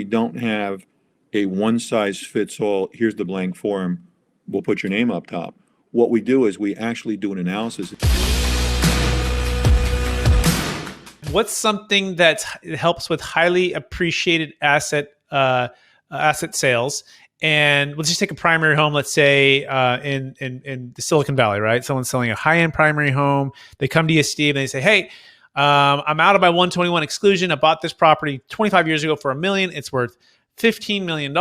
we don't have a one-size-fits-all, here's the blank form, we'll put your name up top. What we do is we actually do an analysis. What's something that helps with highly appreciated asset sales? And let's just take a primary home, let's say in the Silicon Valley, right? Someone's selling a high-end primary home. They come to you, Steve, and they say, hey, I'm out of my 121 exclusion. I bought this property 25 years ago for $1 million. It's worth $15 million.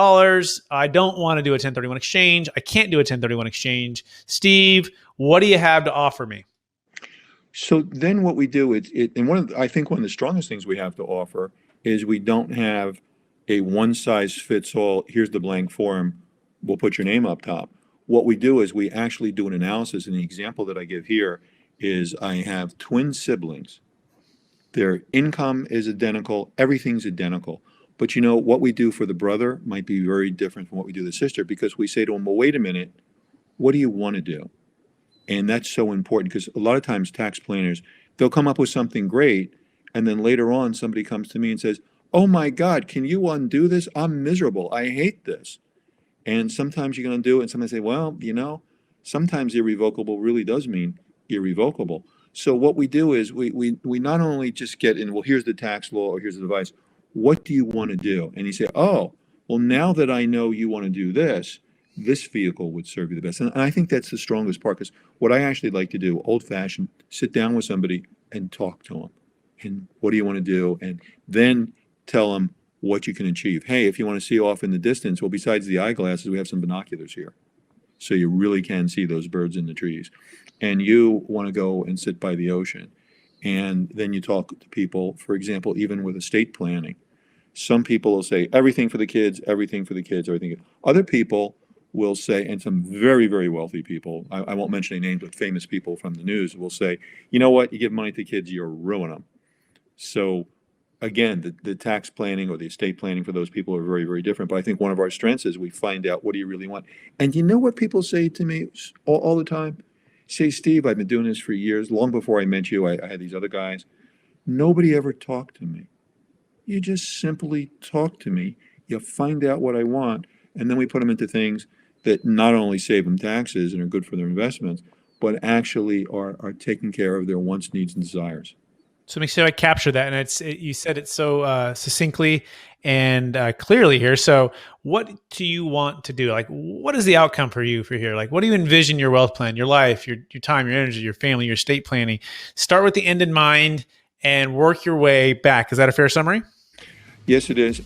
I don't want to do a 1031 exchange. I can't do a 1031 exchange. Steve, what do you have to offer me? So then what we do, and I think one of the strongest things we have to offer is we don't have a one-size-fits-all, here's the blank form, we'll put your name up top. What we do is we actually do an analysis, and the example that I give here is I have twin siblings. Their income is identical, everything's identical. But you know, what we do for the brother might be very different from what we do the sister, because we say to them, well, wait a minute, what do you want to do? And that's so important, because a lot of times tax planners, they'll come up with something great, and then later on somebody comes to me and says, oh my God, can you undo this? I'm miserable. I hate this. And sometimes you're going to do it, and somebody say, well, you know, sometimes irrevocable really does mean irrevocable. So what we do is we not only just get in, well, here's the tax law, or here's the advice. What do you want to do? And you say, oh, well, now that I know you want to do this, this vehicle would serve you the best. And I think that's the strongest part, because what I actually like to do, old-fashioned, sit down with somebody and talk to them. And what do you want to do? And then tell them what you can achieve. Hey, if you want to see off in the distance, well, besides the eyeglasses, we have some binoculars here. So you really can see those birds in the trees. And you want to go and sit by the ocean. And then you talk to people, for example, even with estate planning. Some people will say, everything for the kids, everything for the kids, everything. Other people will say, and some very, very wealthy people, I won't mention any names, but famous people from the news will say, you know what, you give money to kids, you're ruining them. So again, the tax planning or the estate planning for those people are very, very different. But I think one of our strengths is we find out, what do you really want? And you know what people say to me all the time? Say, Steve, I've been doing this for years. Long before I met you, I had these other guys. Nobody ever talked to me. You just simply talk to me. You find out what I want, and then we put them into things that not only save them taxes and are good for their investments, but actually are taking care of their wants, needs, and desires. So make sure I capture that. And you said it so succinctly and clearly here. So what do you want to do? Like, what is the outcome for you for here? Like, what do you envision your wealth plan, your life, your time, your energy, your family, your estate planning? Start with the end in mind and work your way back. Is that a fair summary? Yes, it is.